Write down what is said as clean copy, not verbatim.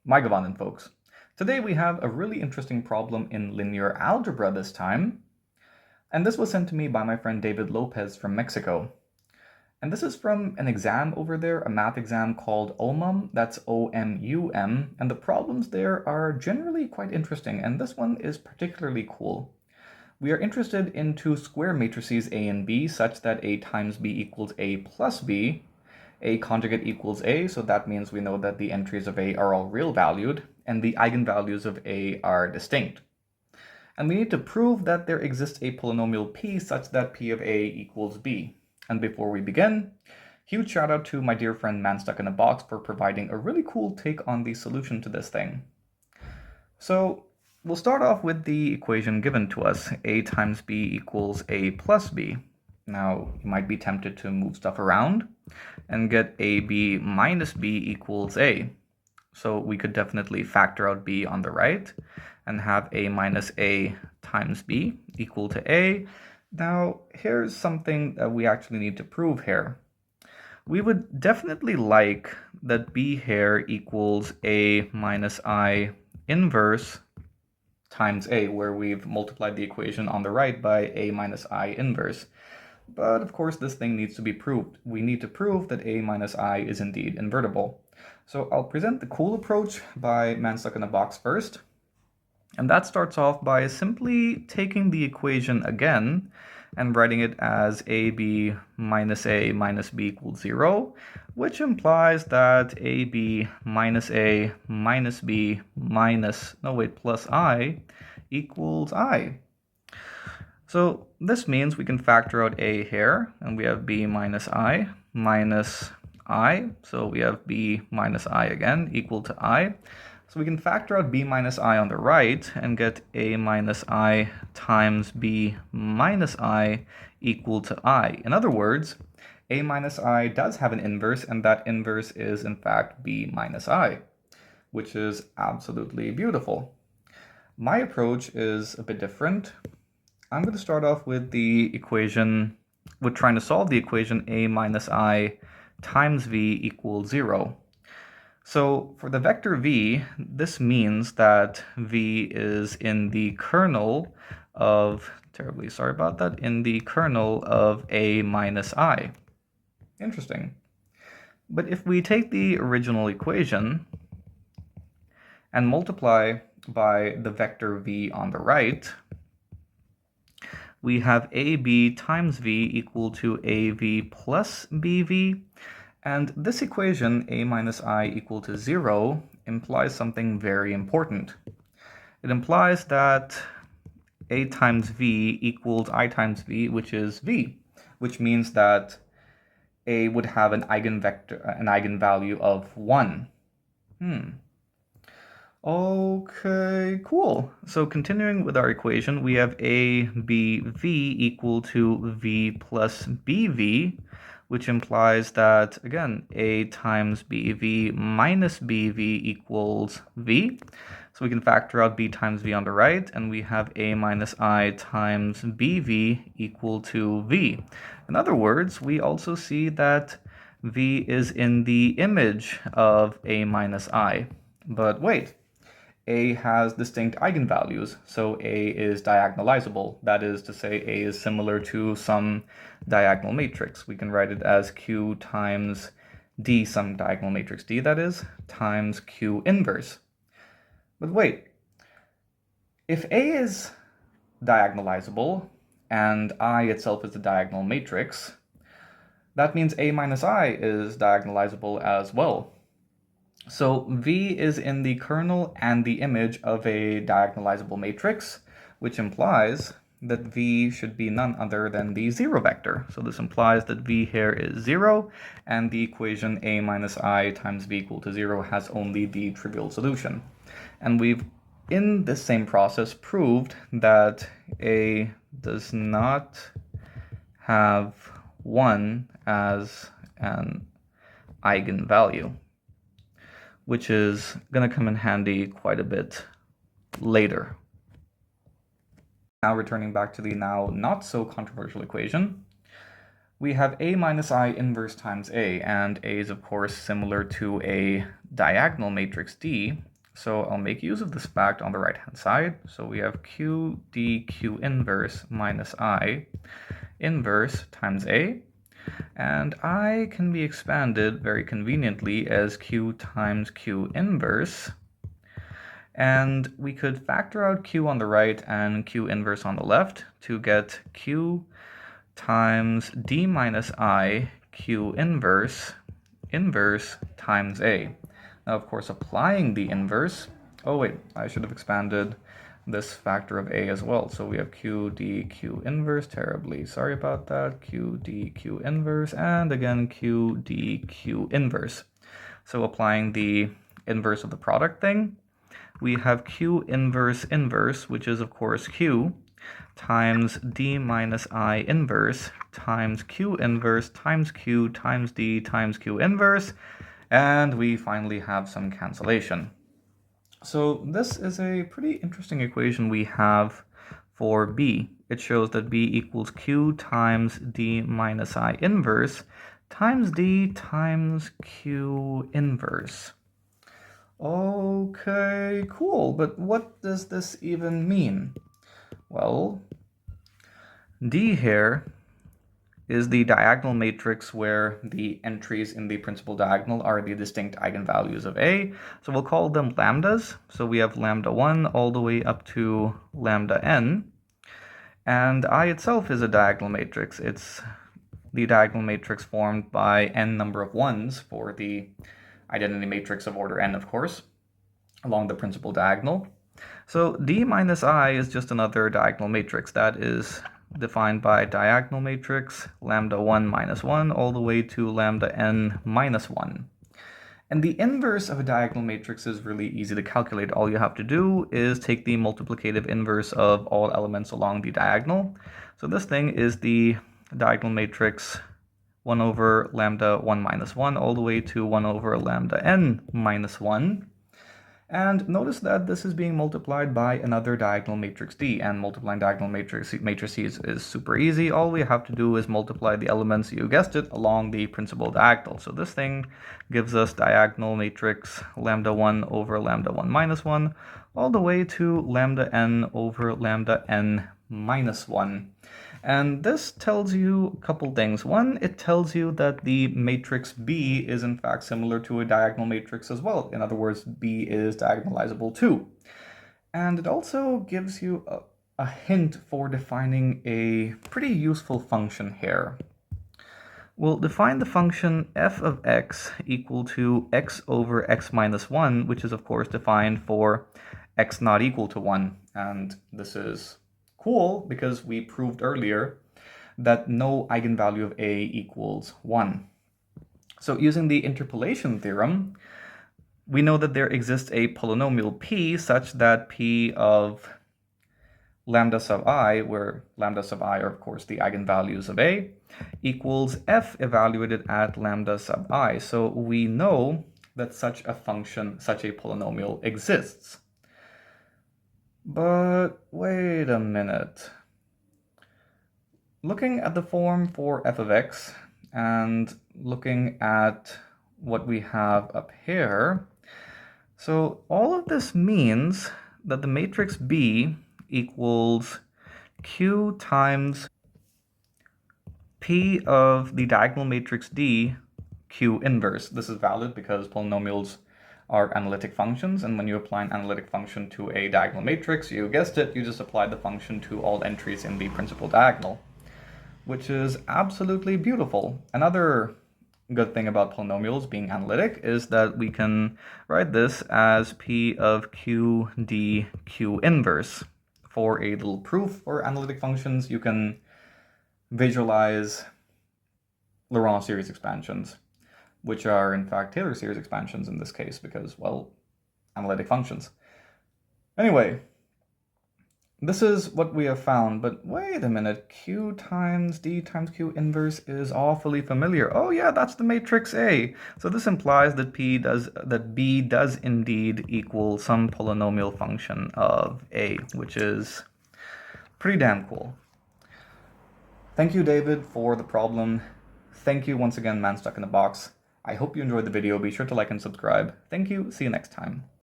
Maigovanen, folks. Today we have a really interesting problem in linear algebra this time, and this was sent to me by my friend David Lopez from Mexico. And this is from an exam over there, a math exam called OMUM, that's O-M-U-M, and the problems there are generally quite interesting, and this one is particularly cool. We are interested in two square matrices A and B such that A times B equals A plus B, A conjugate equals A, so that means we know that the entries of A are all real valued, and the eigenvalues of A are distinct. And we need to prove that there exists a polynomial P such that P of A equals B. And before we begin, huge shout out to my dear friend Man Stuck in a Box for providing a really cool take on the solution to this thing. So we'll start off with the equation given to us, A times B equals A plus B. Now, you might be tempted to move stuff around and get AB minus B equals A. So we could definitely factor out B on the right and have A minus A times B equal to A. Now, here's something that we actually need to prove here. We would definitely like that B here equals A minus I inverse times A, where we've multiplied the equation on the right by A minus I inverse. But of course, this thing needs to be proved. We need to prove that A minus I is indeed invertible. So I'll present the cool approach by Man Stuck in a Box first. And that starts off by simply taking the equation again and writing it as AB minus A minus B equals 0, which implies that AB minus A minus B plus I equals I. So this means we can factor out A here, and we have B minus I. So we have B minus I again equal to I. So we can factor out B minus I on the right and get A minus I times B minus I equal to I. In other words, A minus I does have an inverse, and that inverse is in fact B minus I, which is absolutely beautiful. My approach is a bit different. I'm going to start off with the equation, with trying to solve the equation A minus I times V equals 0. So for the vector v, this means that v is in the kernel of, in the kernel of A minus I. Interesting. But if we take the original equation and multiply by the vector v on the right, we have AB times V equal to AV plus BV. And this equation, A minus I equal to 0, implies something very important. It implies that A times V equals I times V, which is V, which means that A would have an eigenvalue of 1. Okay, cool. So continuing with our equation, we have ABV equal to V plus BV, which implies that, again, A times BV minus BV equals V. So we can factor out B times V on the right, and we have A minus I times BV equal to V. In other words, we also see that V is in the image of A minus I. But wait. A has distinct eigenvalues, so A is diagonalizable. That is to say, A is similar to some diagonal matrix. We can write it as Q times D, some diagonal matrix D, that is, times Q inverse. But wait, if A is diagonalizable, and I itself is the diagonal matrix, that means A minus I is diagonalizable as well. So V is in the kernel and the image of a diagonalizable matrix, which implies that V should be none other than the 0 vector. So this implies that V here is 0, and the equation A minus I times V equal to 0 has only the trivial solution. And we've, in this same process, proved that A does not have 1 as an eigenvalue, which is going to come in handy quite a bit later. Now returning back to the now not so controversial equation, we have A minus I inverse times A, and A is of course similar to a diagonal matrix D, So I'll make use of this fact on the right-hand side. So we have q dq inverse minus I inverse times A. And I can be expanded very conveniently as q times q inverse. And we could factor out q on the right and q inverse on the left to get q times d minus I q inverse times A. Now, of course, applying the inverse, oh wait, I should have expanded this factor of A as well. So we have q dq inverse, terribly sorry about that, q dq inverse, and again q dq inverse. So applying the inverse of the product thing, we have q inverse inverse, which is of course q, times d minus I inverse times q inverse times q times d times q inverse, and we finally have some cancellation. So this is a pretty interesting equation we have for b. It shows that b equals q times d minus I inverse times d times q inverse. Okay, cool, but what does this even mean? Well, D here is the diagonal matrix where the entries in the principal diagonal are the distinct eigenvalues of A. So we'll call them lambdas. So we have lambda 1 all the way up to lambda n. And I itself is a diagonal matrix. It's the diagonal matrix formed by n number of 1s for the identity matrix of order n, of course, along the principal diagonal. So D minus I is just another diagonal matrix that is defined by diagonal matrix lambda 1 minus 1 all the way to lambda n minus 1. And the inverse of a diagonal matrix is really easy to calculate. All you have to do is take the multiplicative inverse of all elements along the diagonal. So this thing is the diagonal matrix 1 over lambda 1 minus 1 all the way to 1 over lambda n minus 1. And notice that this is being multiplied by another diagonal matrix D, and multiplying diagonal matrices is super easy. All we have to do is multiply the elements, you guessed it, along the principal diagonal. So this thing gives us diagonal matrix lambda 1 over lambda 1 minus 1, all the way to lambda n over lambda n minus 1. And this tells you a couple things. One, it tells you that the matrix B is in fact similar to a diagonal matrix as well. In other words, B is diagonalizable too. And it also gives you a hint for defining a pretty useful function here. We'll define the function f of x equal to x over x minus 1, which is of course defined for x not equal to 1. And this is cool because we proved earlier that no eigenvalue of A equals 1. So using the interpolation theorem, we know that there exists a polynomial p such that p of lambda sub I, where lambda sub I are of course the eigenvalues of A, equals f evaluated at lambda sub I. So we know that such a function, such a polynomial exists. But wait a minute. Looking at the form for f of x and looking at what we have up here, so all of this means that the matrix B equals q times p of the diagonal matrix D q inverse. This is valid because polynomials are analytic functions, and when you apply an analytic function to a diagonal matrix, you guessed it, you just apply the function to all entries in the principal diagonal, which is absolutely beautiful. Another good thing about polynomials being analytic is that we can write this as p of q d q inverse. For a little proof for analytic functions, you can visualize Laurent series expansions, which are in fact Taylor series expansions in this case because, well, analytic functions. Anyway, this is what we have found, but wait a minute, q times d times q inverse is awfully familiar. Oh yeah, that's the matrix A. So this implies that B does indeed equal some polynomial function of A, which is pretty damn cool. Thank you, David, for the problem. Thank you once again, Man Stuck in a Box. I hope you enjoyed the video. Be sure to like and subscribe. Thank you. See you next time.